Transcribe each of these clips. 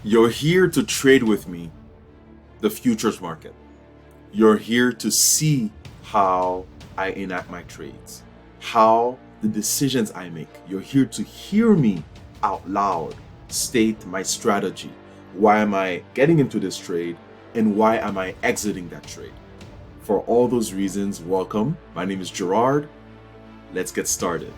You're here to trade with me, the futures market. You're here to see how I enact my trades, how the decisions I make. You're here to hear me out loud state my strategy. Why am I getting into this trade and why am I exiting that trade? For all those reasons, welcome. My name is Gerard. Let's get started.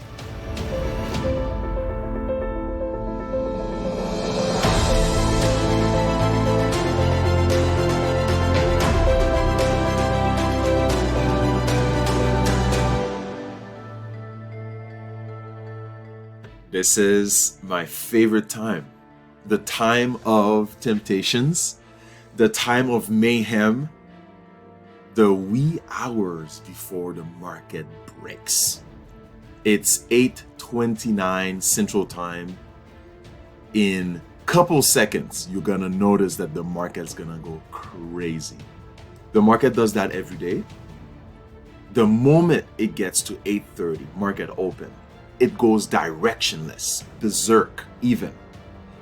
This is my favorite time, the time of temptations, the time of mayhem, the wee hours before the market breaks. It's 8:29 Central Time. In couple seconds, you're gonna notice that the market's gonna go crazy. The market does that every day. The moment it gets to 8:30, market open, it goes directionless, berserk even.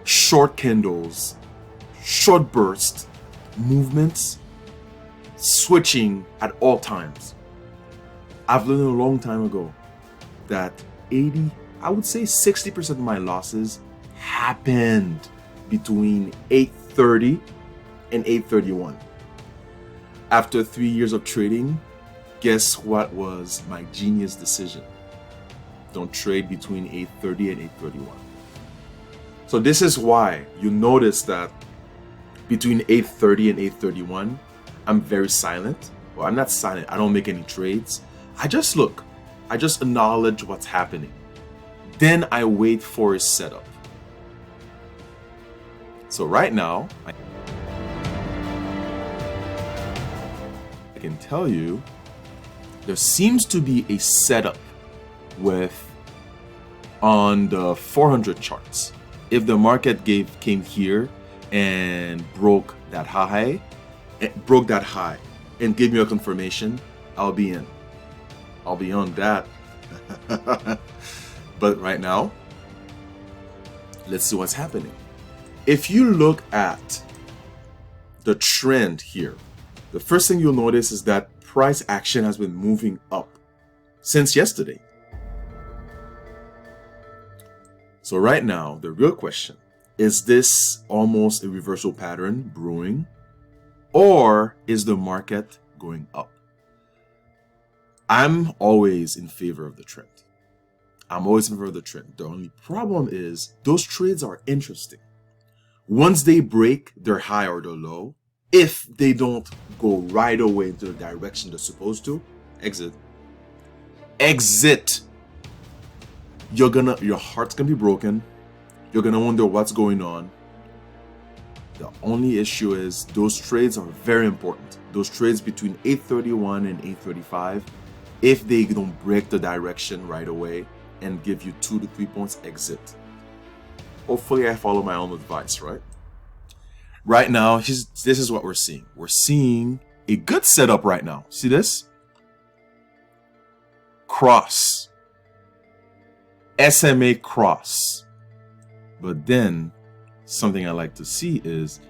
Short candles, short burst, movements, switching at all times. I've learned a long time ago that 60% of my losses happened between 8:30 and 8:31. After 3 years of trading, guess what was my genius decision? Don't trade between 8:30 and 8:31. So this is why you notice that between 8:30 and 8:31, I'm very silent. Well, I'm not silent. I don't make any trades. I just look. I just acknowledge what's happening. Then I wait for a setup. So right now, I can tell you there seems to be a setup on the 400 charts. If the market came here and broke that high and gave me a confirmation, I'll be in. I'll be on that. But right now, let's see what's happening. If you look at the trend here, the first thing you'll notice is that price action has been moving up since yesterday. So right now, the real question, is this almost a reversal pattern brewing, or is the market going up? I'm always in favor of the trend. The only problem is those trades are interesting. Once they break their high or their low, if they don't go right away into the direction they're supposed to, exit. Your heart's gonna be broken. You're gonna wonder what's going on. The only issue is those trades are very important. Those trades between 8:31 and 8:35, if they don't break the direction right away and give you 2 to 3 points, exit. Hopefully I follow my own advice, right? Right now, this is what we're seeing. We're seeing a good setup right now. See this? Cross. SMA cross. But then something I like to see is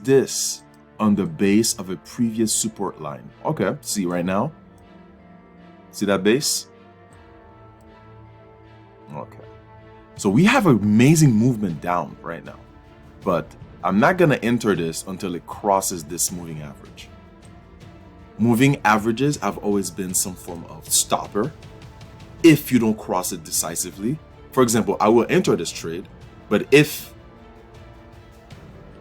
this on the base of a previous support line? Okay, see right now? See that base? Okay. So we have amazing movement down right now. But I'm not going to enter this until it crosses this moving average. Moving averages have always been some form of stopper if you don't cross it decisively. For example, I will enter this trade, but if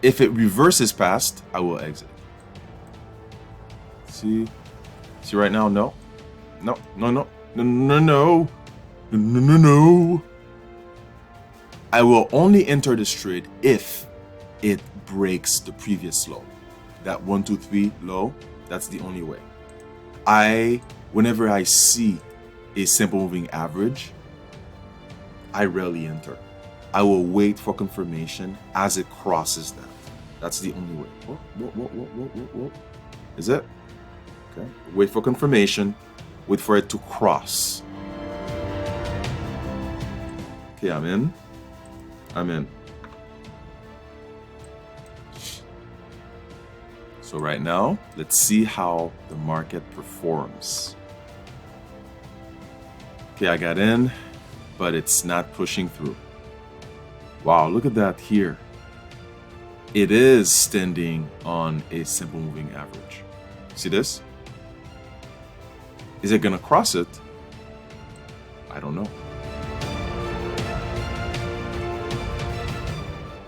it reverses past, I will exit. See right now? No. I will only enter this trade if it breaks the previous low. That 1, 2, 3 low, that's the only way. Whenever I see a simple moving average, I rarely enter. I will wait for confirmation as it crosses that. That's the only way. Whoa. Is it? Okay. Wait for confirmation. Wait for it to cross. Okay, I'm in. So right now, let's see how the market performs. Okay, I got in, but it's not pushing through. Wow, look at that here. It is standing on a simple moving average. See this? Is it gonna cross it? I don't know.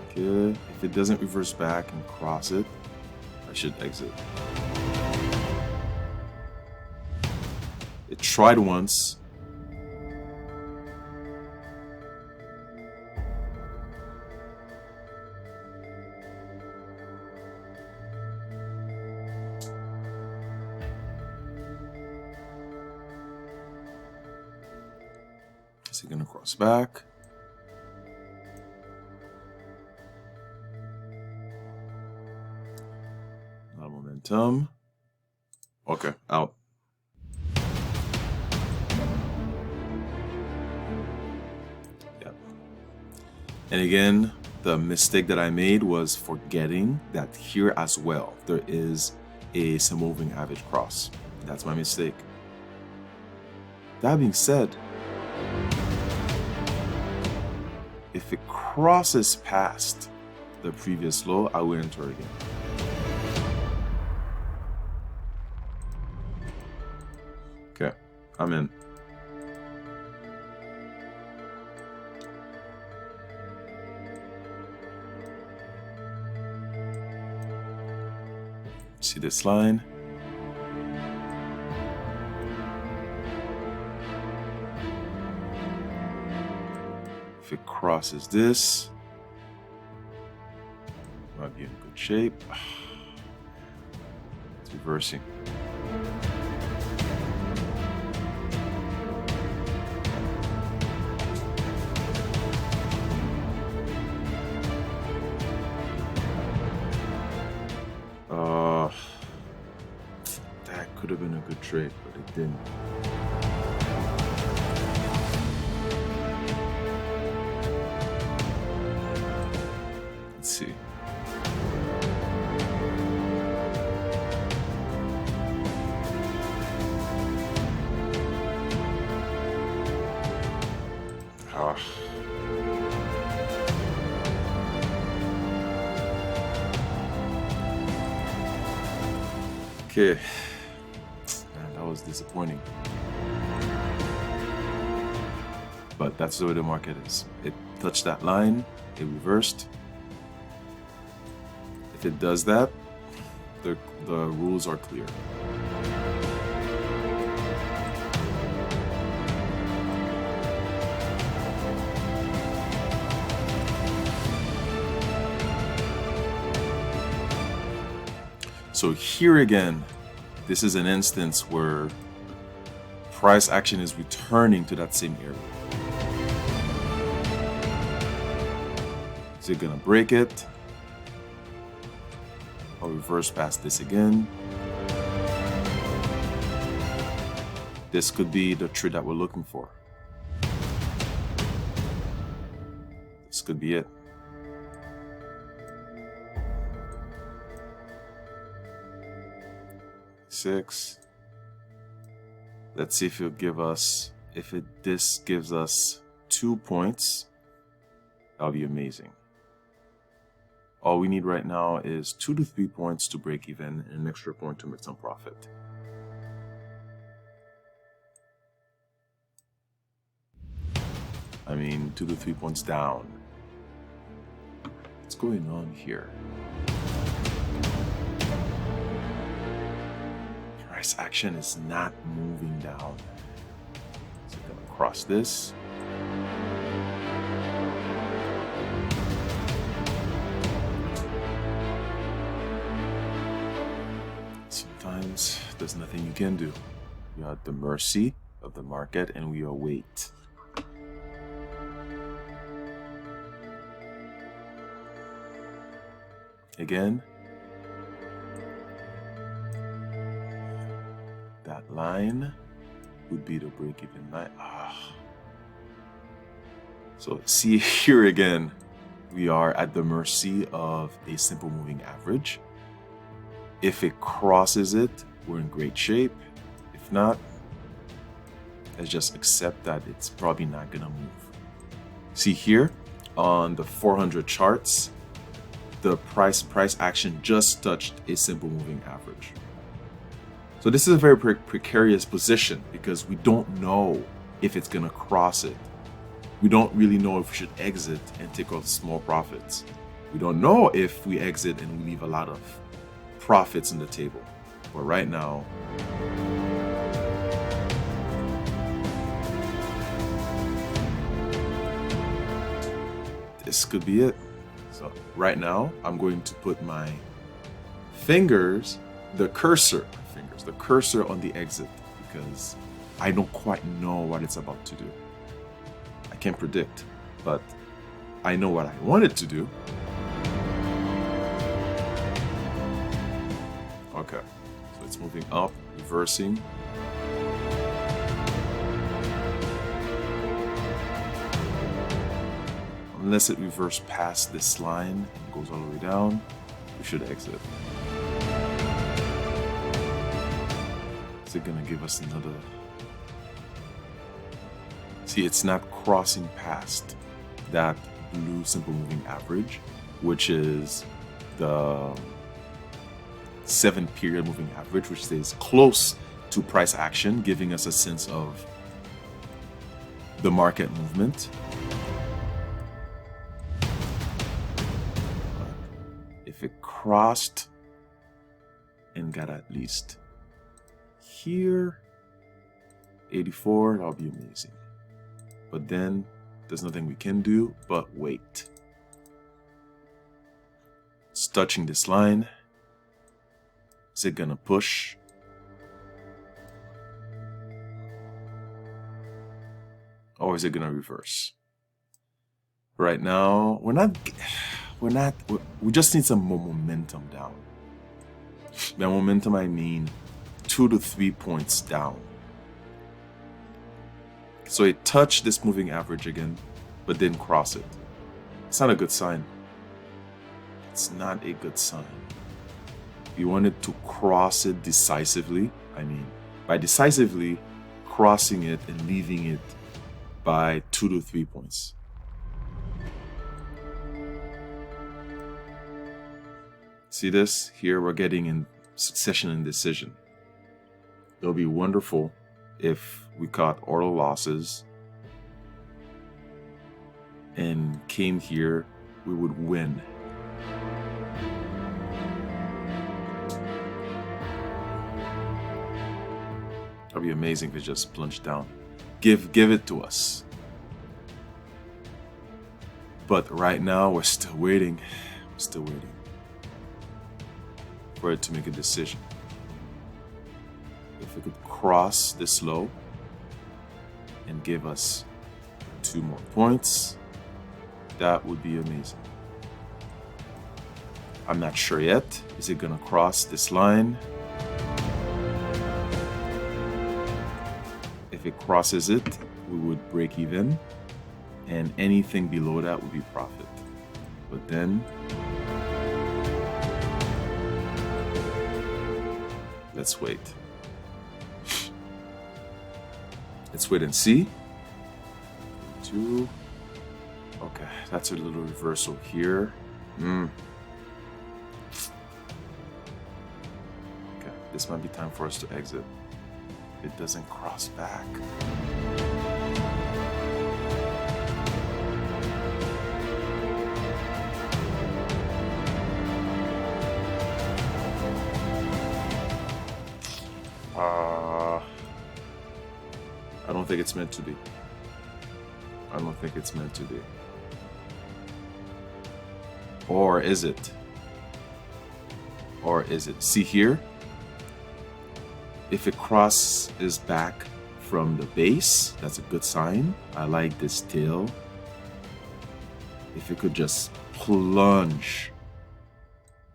Okay, if it doesn't reverse back and cross it, I should exit. It tried once. Is it gonna cross back? Not momentum. Okay, out. Yep. And again, the mistake that I made was forgetting that here as well, there is a simple moving average cross. That's my mistake. That being said, if it crosses past the previous low, I will enter again. Okay, I'm in. See this line? If it crosses this, might be in good shape. It's reversing. That could have been a good trade, but it didn't. Let's see. Okay, man, that was disappointing. But that's the way the market is. It touched that line, it reversed. If it does that, the rules are clear. So here again, this is an instance where price action is returning to that same area. Is it gonna break it? Or reverse past this again? This could be the trade that we're looking for. This could be it. Six. Let's see if it'll give us, this gives us 2 points, that'll be amazing. All we need right now is 2 to 3 points to break even and an extra point to make some profit. I mean, 2 to 3 points down. What's going on here? Price action is not moving down. So I'm gonna cross this. Sometimes there's nothing you can do. We are at the mercy of the market and we await. Again, that line would be the break-even line. So see here again, we are at the mercy of a simple moving average. If it crosses it, we're in great shape. If not, let's just accept that it's probably not gonna move. See here on the 400 charts, the price action just touched a simple moving average. So this is a very precarious position because we don't know if it's gonna cross it. We don't really know if we should exit and take out small profits. We don't know if we exit and we leave a lot of profits on the table. But right now, this could be it. So right now, I'm going to put my the cursor on the exit because I don't quite know what it's about to do. I can't predict, but I know what I want it to do. Okay, so it's moving up, reversing. Unless it reverses past this line and goes all the way down, we should exit. Is it gonna give us another? See, it's not crossing past that blue simple moving average, which is the 7-period moving average, which stays close to price action, giving us a sense of the market movement. If it crossed and got at least here, 84, that'll be amazing. But then there's nothing we can do but wait. It's touching this line. Is it gonna push? Or is it gonna reverse? Right now, we just need some more momentum down. By momentum, I mean 2 to 3 points down. So it touched this moving average again, but didn't cross it. It's not a good sign. It's not a good sign. You wanted to cross it decisively. I mean, by decisively, crossing it and leaving it by 2 to 3 points. See this? Here we're getting in succession and decision. It'll be wonderful if we caught order losses and came here, we would win. That'd be amazing if it just plunged down. Give it to us. But right now we're still waiting. We're still waiting for it to make a decision. If it could cross this low and give us 2 more points, that would be amazing. I'm not sure yet. Is it gonna cross this line? If it crosses it, we would break even, and anything below that would be profit. But then, let's wait. Let's wait and see. 2. Okay, that's a little reversal here. Okay, this might be time for us to exit. It doesn't cross back. I don't think it's meant to be. I don't think it's meant to be. Or is it? Or is it? See here? If it crosses back from the base, that's a good sign. I like this tail. If it could just plunge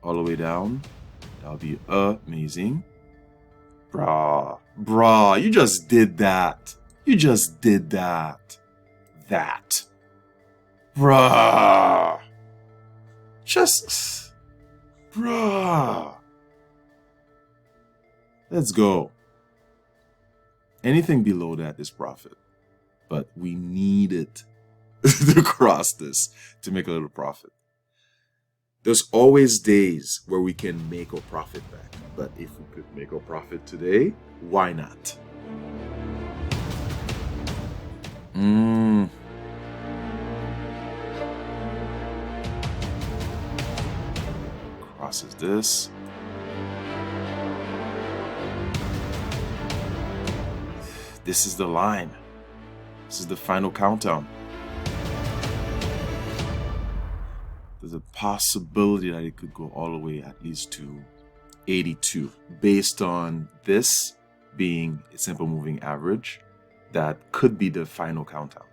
all the way down, that would be amazing. Bruh, you just did that. You just did that. Bruh. Bruh. Let's go. Anything below that is profit. But we need it to cross this to make a little profit. There's always days where we can make our profit back. But if we could make our profit today, why not? Crosses this. This is the line. This is the final countdown. There's a possibility that it could go all the way at least to 82 based on this being a simple moving average. That could be the final countdown,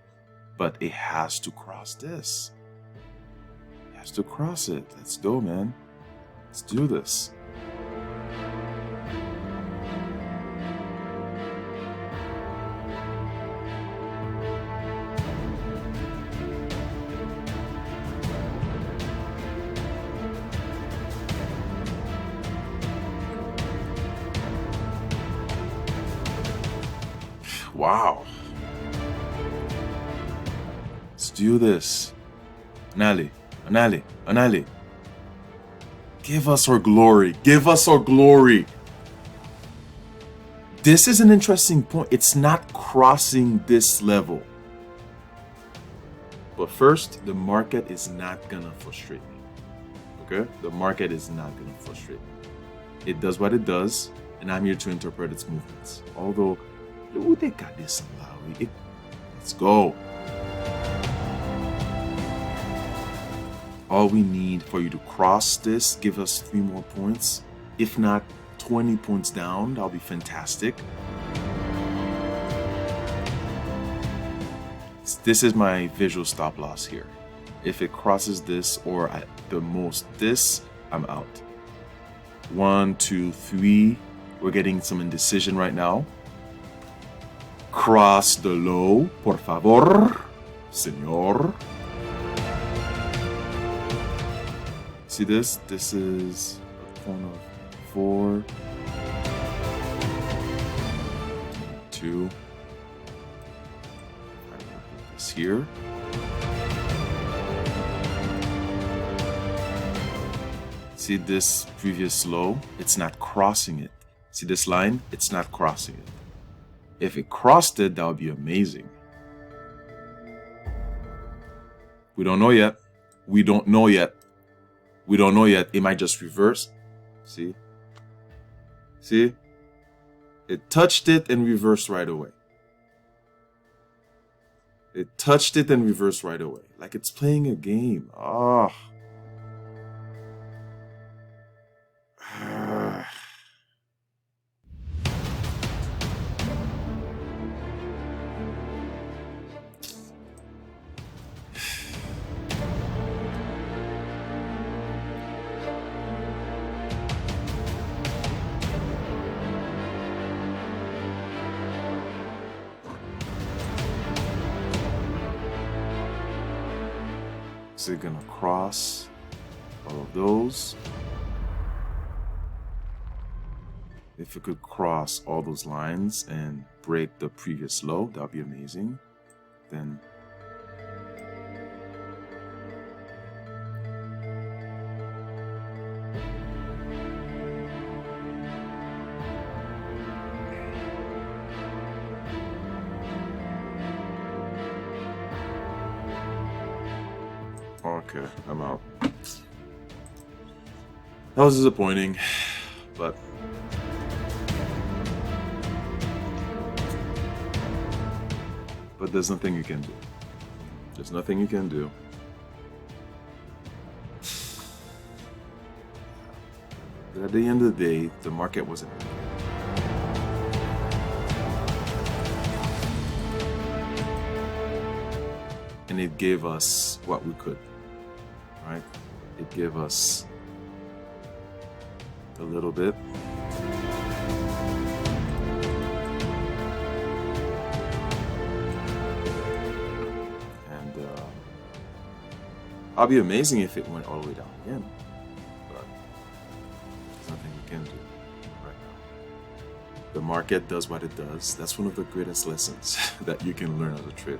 but it has to cross this. It has to cross it. Let's go, man. Let's do this. Wow. Let's do this. Anali. Give us our glory. Give us our glory. This is an interesting point. It's not crossing this level. But first, the market is not gonna frustrate me. Okay? The market is not gonna frustrate me. It does what it does, and I'm here to interpret its movements. Although, they got this allowed. Let's go. All we need for you to cross this, give us 3 more points. If not 20 points down, that'll be fantastic. This is my visual stop loss here. If it crosses this or at the most this, I'm out. 1, 2, 3. We're getting some indecision right now. Cross the low, por favor, señor. See this? This is a point of 4, 2. I will put this here. See this previous low? It's not crossing it. See this line? It's not crossing it. If it crossed it, that would be amazing. We don't know yet. We don't know yet. We don't know yet. It might just reverse. See? See? It touched it and reversed right away. It touched it and reversed right away. Like it's playing a game. Ah. Is it gonna cross all of those? If it could cross all those lines and break the previous low, that would be amazing. Then okay, I'm out. That was disappointing, but there's nothing you can do. There's nothing you can do. But at the end of the day, the market wasn't. And it gave us what we could, right? It gave us a little bit. And I'll be amazing if it went all the way down again. But there's nothing we can do right now. The market does what it does. That's one of the greatest lessons that you can learn as a trader.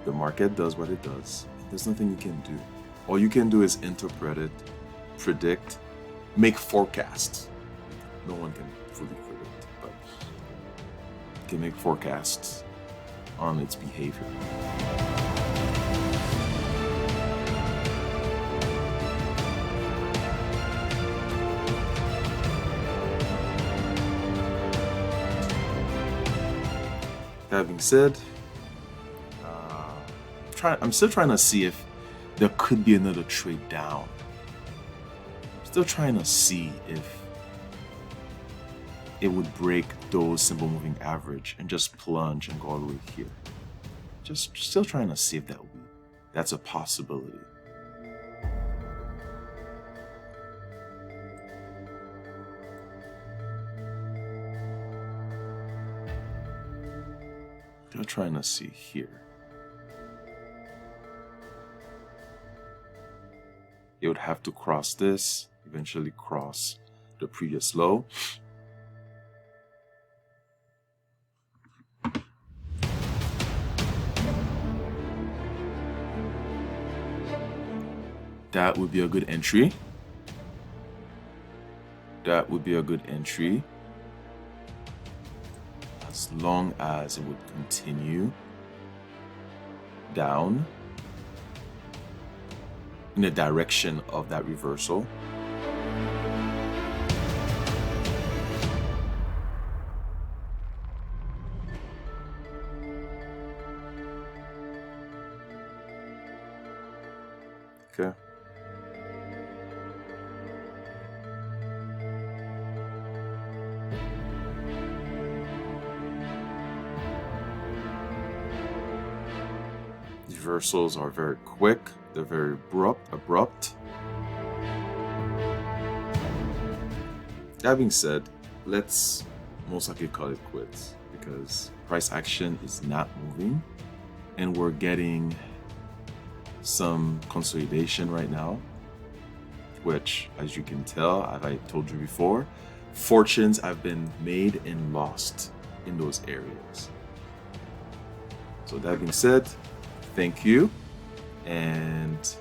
The market does what it does. There's nothing you can do. All you can do is interpret it, predict, make forecasts. No one can fully predict, but you can make forecasts on its behavior. That being said, I'm still trying to see if there could be another trade down. Still trying to see if it would break those simple moving average and just plunge and go all the way here. Just still trying to see if that's a possibility. Still trying to see here. It would have to cross this, eventually cross the previous low. That would be a good entry. That would be a good entry. As long as it would continue down in the direction of that reversal. Okay. Reversals are very quick, they're very abrupt. That being said, let's most likely call it quits because price action is not moving and we're getting some consolidation right now, which, as you can tell, as I told you before, fortunes have been made and lost in those areas. So that being said, thank you, and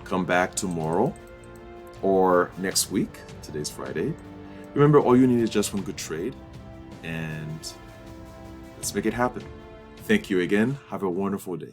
come back tomorrow or next week. Today's Friday. Remember, all you need is just one good trade, and let's make it happen. Thank you again. Have a wonderful day.